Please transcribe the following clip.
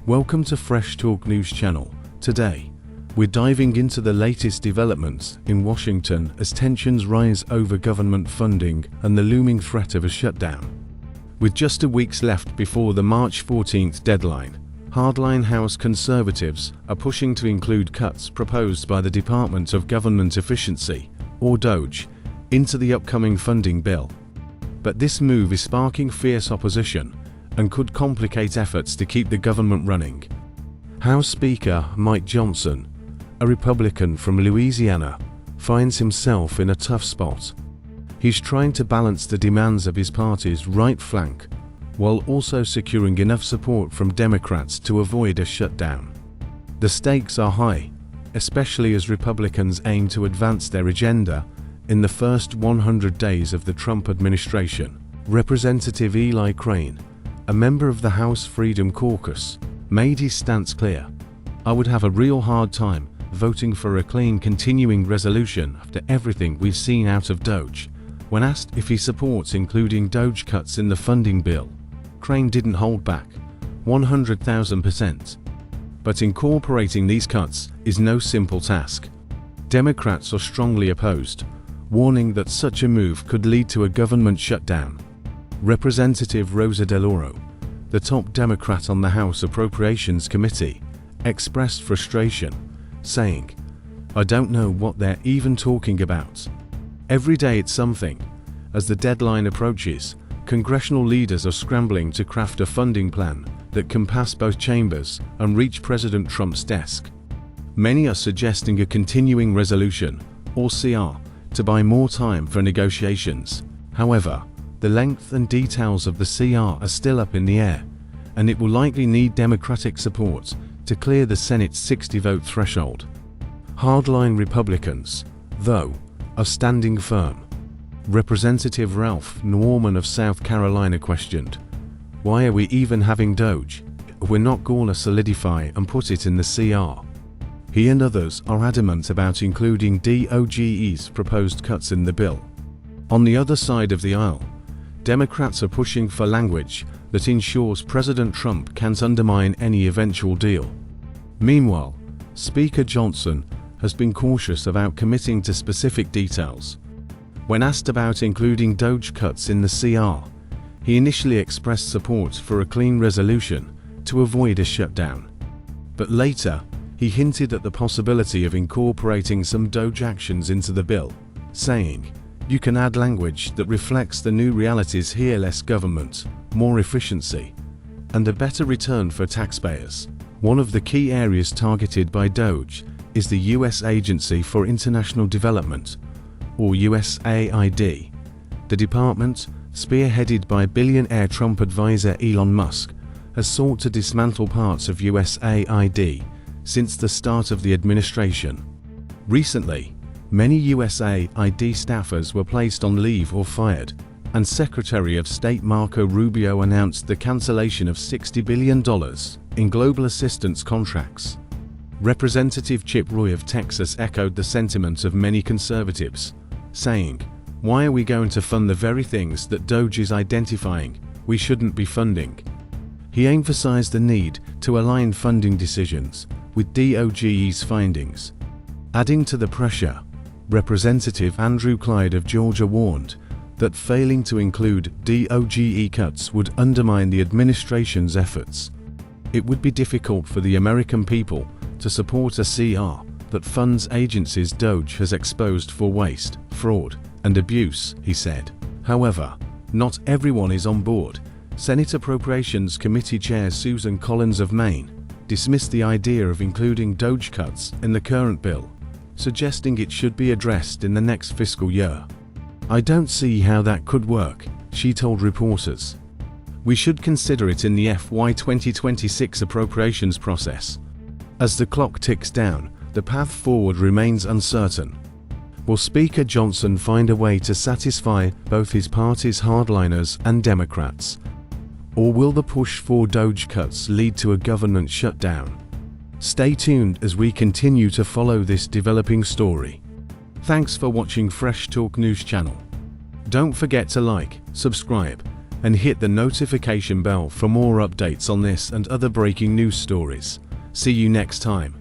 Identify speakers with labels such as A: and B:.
A: Welcome to Fresh Talk News Channel. Today, we're diving into the latest developments in Washington as tensions rise over government funding and the looming threat of a shutdown. With just a week left before the March 14th deadline, hardline House conservatives are pushing to include cuts proposed by the Department of Government Efficiency, or DOGE, into the upcoming funding bill. But this move is sparking fierce opposition and could complicate efforts to keep the government running. House Speaker Mike Johnson, a Republican from Louisiana, finds himself in a tough spot. He's trying to balance the demands of his party's right flank while also securing enough support from Democrats to avoid a shutdown. The stakes are high, especially as Republicans aim to advance their agenda in the first 100 days of the Trump administration. Representative Eli Crane, a member of the House Freedom Caucus, made his stance clear. "I would have a real hard time voting for a clean continuing resolution after everything we've seen out of DOGE." When asked if he supports including DOGE cuts in the funding bill, Crane didn't hold back, 100,000%. But incorporating these cuts is no simple task. Democrats are strongly opposed, warning that such a move could lead to a government shutdown. Representative Rosa DeLauro, the top Democrat on the House Appropriations Committee, expressed frustration, saying, "I don't know what they're even talking about. Every day it's something." As the deadline approaches, congressional leaders are scrambling to craft a funding plan that can pass both chambers and reach President Trump's desk. Many are suggesting a continuing resolution, or CR, to buy more time for negotiations. However, the length and details of the CR are still up in the air, and it will likely need Democratic support to clear the Senate's 60-vote threshold. Hardline Republicans, though, are standing firm. Representative Ralph Norman of South Carolina questioned, "Why are we even having DOGE? We're not going to solidify and put it in the CR." He and others are adamant about including DOGE's proposed cuts in the bill. On the other side of the aisle, Democrats are pushing for language that ensures President Trump can't undermine any eventual deal. Meanwhile, Speaker Johnson has been cautious about committing to specific details. When asked about including DOGE cuts in the CR, he initially expressed support for a clean resolution to avoid a shutdown. But later, he hinted at the possibility of incorporating some DOGE actions into the bill, saying, "You can add language that reflects the new realities here: less government, more efficiency, and a better return for taxpayers." One of the key areas targeted by DOGE is the U.S. Agency for International Development, or USAID. The department, spearheaded by billionaire Trump advisor Elon Musk, has sought to dismantle parts of USAID since the start of the administration. Recently, many USAID staffers were placed on leave or fired, and Secretary of State Marco Rubio announced the cancellation of $60 billion in global assistance contracts. Representative Chip Roy of Texas echoed the sentiment of many conservatives, saying, "Why are we going to fund the very things that DOGE is identifying we shouldn't be funding?" He emphasized the need to align funding decisions with DOGE's findings. Adding to the pressure, Representative Andrew Clyde of Georgia warned that failing to include DOGE cuts would undermine the administration's efforts. It would be difficult for the American people to support a CR that funds agencies DOGE has exposed for waste, fraud, and abuse, he said. However, not everyone is on board. Senate Appropriations Committee Chair Susan Collins of Maine dismissed the idea of including DOGE cuts in the current bill, suggesting it should be addressed in the next fiscal year. "I don't see how that could work," she told reporters. "We should consider it in the FY 2026 appropriations process. As the clock ticks down, the path forward remains uncertain." Will Speaker Johnson find a way to satisfy both his party's hardliners and Democrats? Or will the push for DOGE cuts lead to a government shutdown? Stay tuned as we continue to follow this developing story. Thanks for watching Fresh Talk News Channel. Don't forget to like, subscribe, and hit the notification bell for more updates on this and other breaking news stories. See you next time.